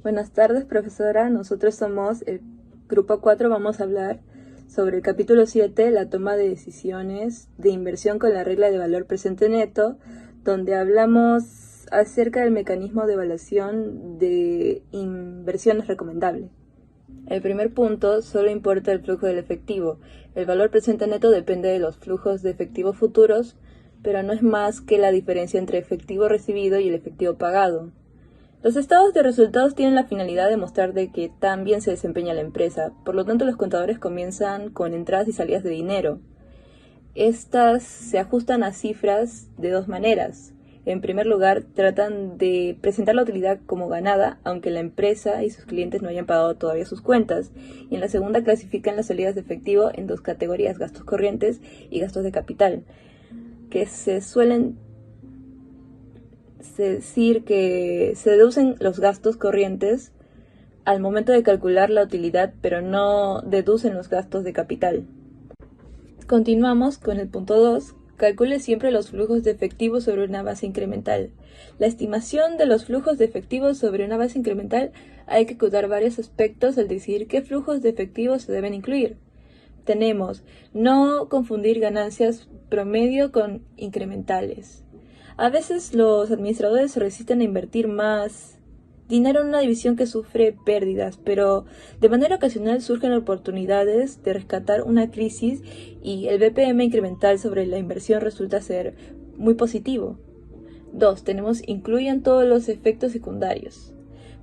Buenas tardes, profesora. Nosotros somos el grupo 4. Vamos a hablar sobre el capítulo 7, la toma de decisiones de inversión con la regla de valor presente neto, donde hablamos acerca del mecanismo de evaluación de inversiones recomendable. El primer punto solo importa el flujo del efectivo. El valor presente neto depende de los flujos de efectivo futuros, pero no es más que la diferencia entre efectivo recibido y el efectivo pagado. Los estados de resultados tienen la finalidad de mostrar de que tan bien se desempeña la empresa, por lo tanto los contadores comienzan con entradas y salidas de dinero. Estas se ajustan a cifras de dos maneras. En primer lugar, tratan de presentar la utilidad como ganada, aunque la empresa y sus clientes no hayan pagado todavía sus cuentas. Y en la segunda clasifican las salidas de efectivo en dos categorías, gastos corrientes y gastos de capital, que se suelen decir que se deducen los gastos corrientes al momento de calcular la utilidad, pero no deducen los gastos de capital. Continuamos con el punto 2. Calcule siempre los flujos de efectivo sobre una base incremental. La estimación de los flujos de efectivo sobre una base incremental hay que ejecutar varios aspectos al decidir qué flujos de efectivo se deben incluir. Tenemos no confundir ganancias promedio con incrementales. A veces los administradores se resisten a invertir más dinero en una división que sufre pérdidas, pero de manera ocasional surgen oportunidades de rescatar una crisis y el BPM incremental sobre la inversión resulta ser muy positivo. 2. Incluyan todos los efectos secundarios.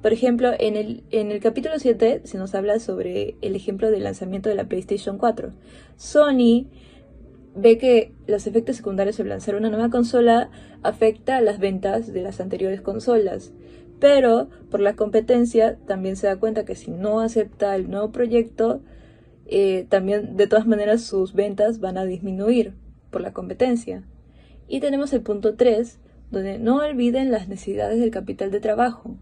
Por ejemplo, en el capítulo 7 se nos habla sobre el ejemplo del lanzamiento de la PlayStation 4. Sony ve que los efectos secundarios al lanzar una nueva consola afecta a las ventas de las anteriores consolas, pero por la competencia también se da cuenta que si no acepta el nuevo proyecto, también de todas maneras sus ventas van a disminuir por la competencia. Y tenemos el punto 3, donde no olviden las necesidades del capital de trabajo,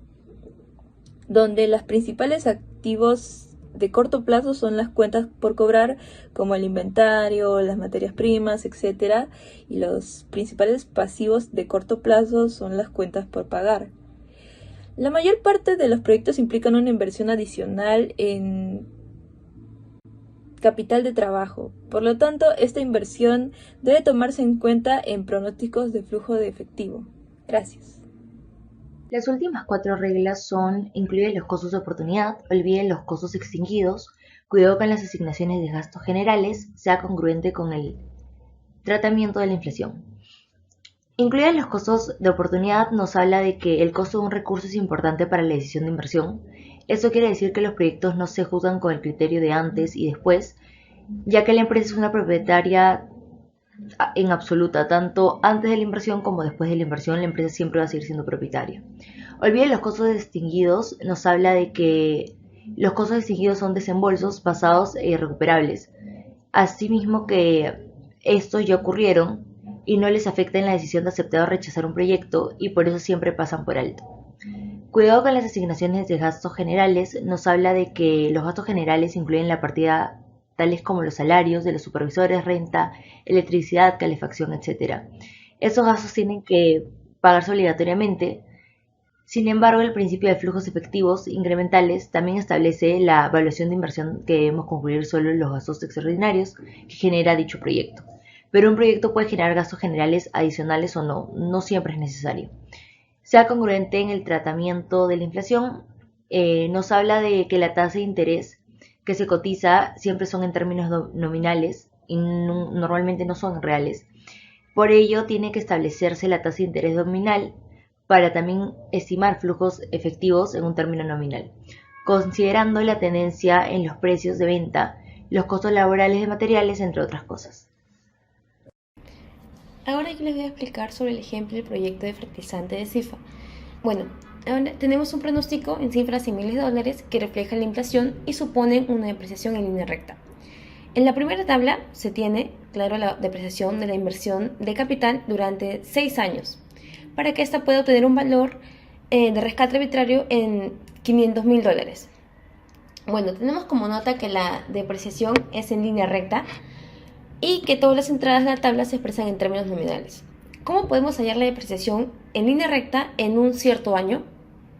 donde los principales activos de corto plazo son las cuentas por cobrar, como el inventario, las materias primas, etc. Y los principales pasivos de corto plazo son las cuentas por pagar. La mayor parte de los proyectos implican una inversión adicional en capital de trabajo. Por lo tanto, esta inversión debe tomarse en cuenta en pronósticos de flujo de efectivo. Gracias. Las últimas 4 reglas son: incluye los costos de oportunidad, olvide los costos extinguidos, cuidado con las asignaciones de gastos generales, sea congruente con el tratamiento de la inflación. Incluye los costos de oportunidad nos habla de que el costo de un recurso es importante para la decisión de inversión. Esto quiere decir que los proyectos no se juzgan con el criterio de antes y después, ya que la empresa es una propietaria en absoluta, tanto antes de la inversión como después de la inversión, la empresa siempre va a seguir siendo propietaria. Olvide los costos extinguidos, nos habla de que los costos extinguidos son desembolsos pasados e irrecuperables. Asimismo que estos ya ocurrieron y no les afecta en la decisión de aceptar o rechazar un proyecto y por eso siempre pasan por alto. Cuidado con las asignaciones de gastos generales, nos habla de que los gastos generales incluyen la partida tales como los salarios de los supervisores, renta, electricidad, calefacción, etc. Esos gastos tienen que pagarse obligatoriamente. Sin embargo, el principio de flujos efectivos incrementales también establece la evaluación de inversión que debemos concluir solo en los gastos extraordinarios que genera dicho proyecto. Pero un proyecto puede generar gastos generales adicionales o no, no siempre es necesario. Sea congruente en el tratamiento de la inflación, nos habla de que la tasa de interés que se cotiza siempre son en términos nominales y normalmente no son reales. Por ello, tiene que establecerse la tasa de interés nominal para también estimar flujos efectivos en un término nominal, considerando la tendencia en los precios de venta, los costos laborales de materiales, entre otras cosas. Ahora yo les voy a explicar sobre el ejemplo del proyecto de fertilizante de CIFA. Bueno, ahora tenemos un pronóstico en cifras en miles de dólares que refleja la inflación y suponen una depreciación en línea recta. En la primera tabla se tiene, claro, la depreciación de la inversión de capital durante 6 años, para que ésta pueda obtener un valor de rescate arbitrario en $500,000. Bueno, tenemos como nota que la depreciación es en línea recta y que todas las entradas de la tabla se expresan en términos nominales. ¿Cómo podemos hallar la depreciación en línea recta en un cierto año?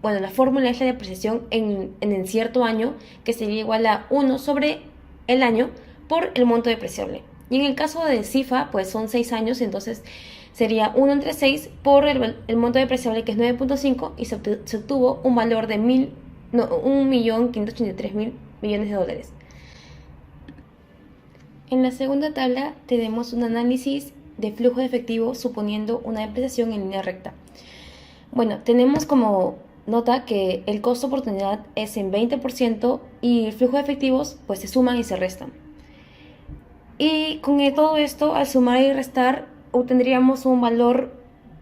bueno, la fórmula es la depreciación en el cierto año, que sería igual a 1 sobre el año por el monto depreciable. Y en el caso de CIFA, pues son 6 años, entonces sería 1 entre 6 por el monto depreciable, que es 9.5, y se obtuvo un valor de 1.583.000 millones de dólares. En la segunda tabla tenemos un análisis de flujo de efectivo suponiendo una depreciación en línea recta. Bueno, tenemos como nota que el costo oportunidad es en 20% y el flujo de efectivos pues se suman y se restan. Y con todo esto, al sumar y restar, obtendríamos un valor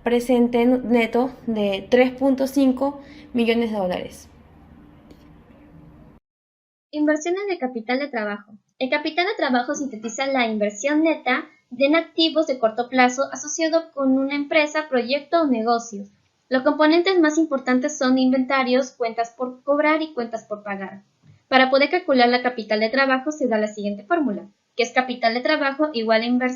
presente neto de 3.5 millones de dólares. Inversiones de capital de trabajo. El capital de trabajo sintetiza la inversión neta en activos de corto plazo asociado con una empresa, proyecto o negocio. Los componentes más importantes son inventarios, cuentas por cobrar y cuentas por pagar. Para poder calcular la capital de trabajo se da la siguiente fórmula, que es capital de trabajo igual a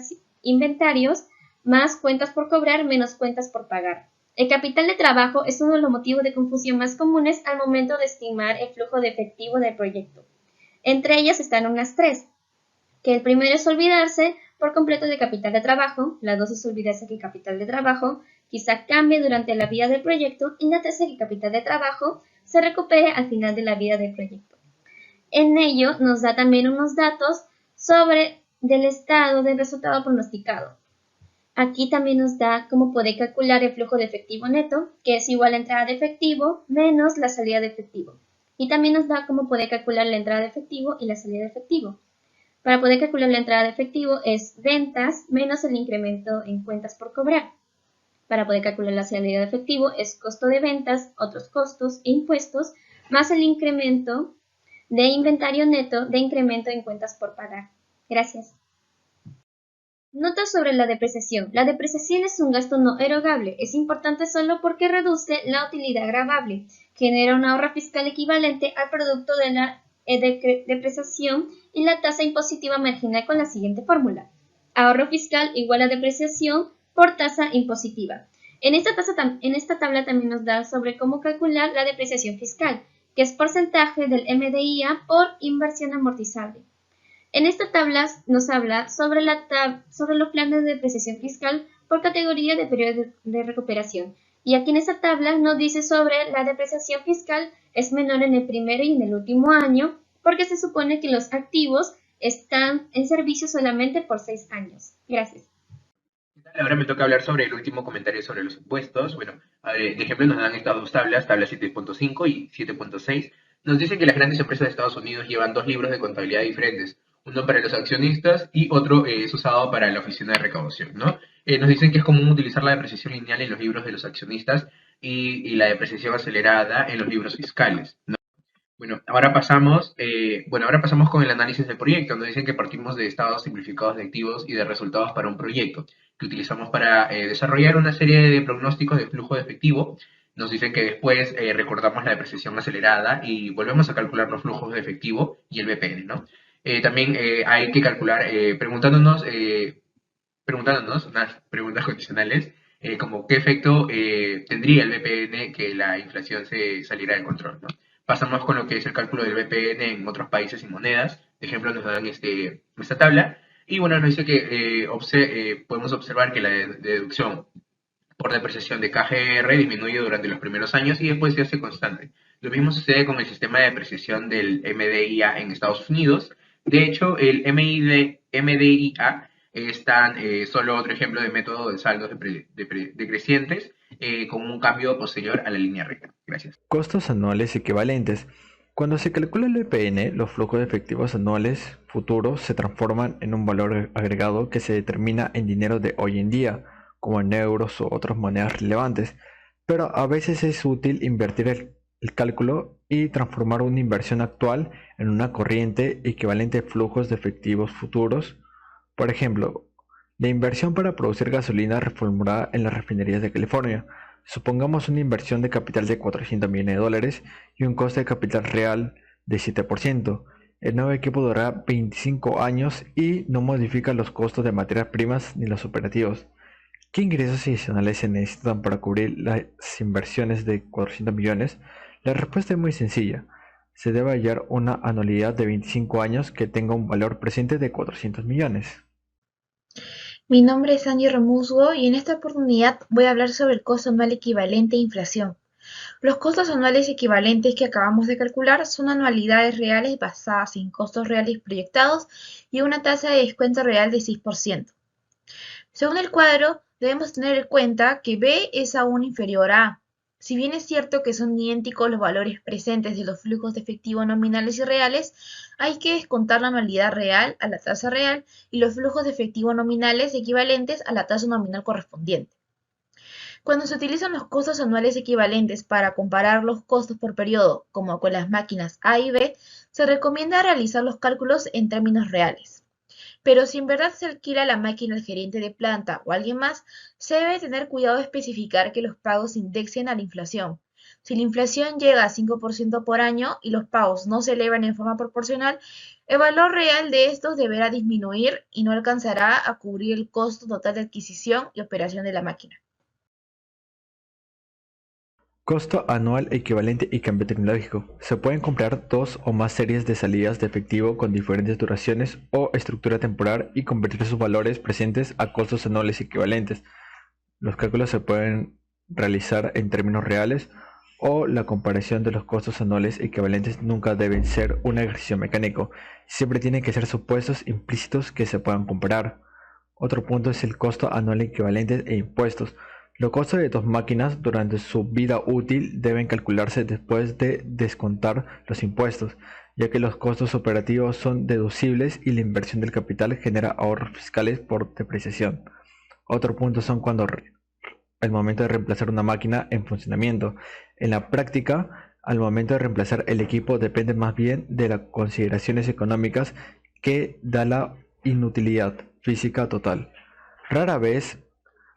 inventarios más cuentas por cobrar menos cuentas por pagar. El capital de trabajo es uno de los motivos de confusión más comunes al momento de estimar el flujo de efectivo del proyecto. Entre ellas están unas tres, que el primero es olvidarse por completo de capital de trabajo, la dos es olvidarse que el capital de trabajo quizá cambie durante la vida del proyecto y la tercera que el capital de trabajo se recupere al final de la vida del proyecto. En ello nos da también unos datos sobre del estado del resultado pronosticado. Aquí también nos da cómo poder calcular el flujo de efectivo neto, que es igual a la entrada de efectivo menos la salida de efectivo. Y también nos da cómo poder calcular la entrada de efectivo y la salida de efectivo. Para poder calcular la entrada de efectivo es ventas menos el incremento en cuentas por cobrar. Para poder calcular la salida de efectivo es costo de ventas, otros costos e impuestos, más el incremento de inventario neto de incremento en cuentas por pagar. Gracias. Nota sobre la depreciación. La depreciación es un gasto no erogable. Es importante solo porque reduce la utilidad gravable. Genera un ahorro fiscal equivalente al producto de la depreciación y la tasa impositiva marginal con la siguiente fórmula. Ahorro fiscal igual a depreciación por tasa impositiva. En esta tabla también nos da sobre cómo calcular la depreciación fiscal, que es porcentaje del MDIA por inversión amortizable. En esta tabla nos habla sobre los planes de depreciación fiscal por categoría de periodo de recuperación. Y aquí en esta tabla nos dice sobre la depreciación fiscal es menor en el primero y en el último año porque se supone que los activos están en servicio solamente por 6 años. Gracias. Ahora me toca hablar sobre el último comentario sobre los impuestos. Bueno, de ejemplo nos dan estas dos tablas, tabla 7.5 y 7.6. Nos dicen que las grandes empresas de Estados Unidos llevan dos libros de contabilidad diferentes. Uno para los accionistas y otro es usado para la oficina de recaudación, ¿no? Nos dicen que es común utilizar la depreciación lineal en los libros de los accionistas y la depreciación acelerada en los libros fiscales, ¿no? Bueno, ahora pasamos con el análisis del proyecto. Nos dicen que partimos de estados simplificados de activos y de resultados para un proyecto, que utilizamos para desarrollar una serie de pronósticos de flujo de efectivo. Nos dicen que después recordamos la depreciación acelerada y volvemos a calcular los flujos de efectivo y el BPN, ¿no? También hay que calcular preguntándonos unas preguntas condicionales como qué efecto tendría el BPN que la inflación se saliera de control, ¿no? Pasamos con lo que es el cálculo del BPN en otros países y monedas. De ejemplo, nos dan esta tabla. Y bueno, nos dice que podemos observar que la deducción por depreciación de KGR disminuye durante los primeros años y después se hace constante. Lo mismo sucede con el sistema de depreciación del MDIA en Estados Unidos. De hecho, el MDIA es solo otro ejemplo de método de saldos decrecientes con un cambio posterior a la línea recta. Gracias. Costos anuales equivalentes. Cuando se calcula el EPN, los flujos de efectivos anuales futuros se transforman en un valor agregado que se determina en dinero de hoy en día, como en euros o otras monedas relevantes, pero a veces es útil invertir el cálculo y transformar una inversión actual en una corriente equivalente a flujos de efectivos futuros. Por ejemplo, la inversión para producir gasolina reformulada en las refinerías de California. Supongamos una inversión de capital de $400 millones y un coste de capital real de 7%. El nuevo equipo durará 25 años y no modifica los costos de materias primas ni los operativos. ¿Qué ingresos adicionales se necesitan para cubrir las inversiones de 400 millones? La respuesta es muy sencilla. Se debe hallar una anualidad de 25 años que tenga un valor presente de 400 millones. Mi nombre es Angie Remusgo y en esta oportunidad voy a hablar sobre el costo anual equivalente a inflación. Los costos anuales equivalentes que acabamos de calcular son anualidades reales basadas en costos reales proyectados y una tasa de descuento real de 6%. Según el cuadro, debemos tener en cuenta que B es aún inferior a A. Si bien es cierto que son idénticos los valores presentes de los flujos de efectivo nominales y reales, hay que descontar la anualidad real a la tasa real y los flujos de efectivo nominales equivalentes a la tasa nominal correspondiente. Cuando se utilizan los costos anuales equivalentes para comparar los costos por periodo, como con las máquinas A y B, se recomienda realizar los cálculos en términos reales. Pero si en verdad se alquila la máquina al gerente de planta o alguien más, se debe tener cuidado de especificar que los pagos se indexen a la inflación. Si la inflación llega a 5% por año y los pagos no se elevan en forma proporcional, el valor real de estos deberá disminuir y no alcanzará a cubrir el costo total de adquisición y operación de la máquina. Costo anual equivalente y cambio tecnológico. Se pueden comprar dos o más series de salidas de efectivo con diferentes duraciones o estructura temporal y convertir sus valores presentes a costos anuales equivalentes. Los cálculos se pueden realizar en términos reales o la comparación de los costos anuales equivalentes nunca deben ser un ejercicio mecánico. Siempre tienen que ser supuestos implícitos que se puedan comparar. Otro punto es el costo anual equivalente e impuestos. Los costos de dos máquinas durante su vida útil deben calcularse después de descontar los impuestos, ya que los costos operativos son deducibles y la inversión del capital genera ahorros fiscales por depreciación. Otro punto son cuando el momento de reemplazar una máquina en funcionamiento. En la práctica, al momento de reemplazar el equipo depende más bien de las consideraciones económicas que de la inutilidad física total. Rara vez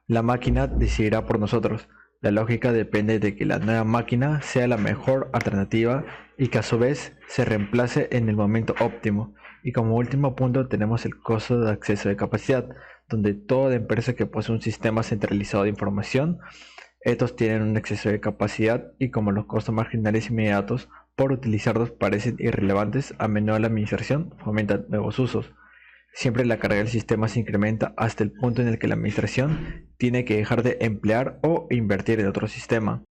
la máquina decidirá por nosotros. La lógica depende de que la nueva máquina sea la mejor alternativa y que a su vez se reemplace en el momento óptimo. Y como último punto tenemos el costo de acceso de capacidad, donde toda empresa que posee un sistema centralizado de información, estos tienen un exceso de capacidad y como los costos marginales inmediatos por utilizarlos parecen irrelevantes, a menudo la administración fomenta nuevos usos. Siempre la carga del sistema se incrementa hasta el punto en el que la administración tiene que dejar de emplear o invertir en otro sistema.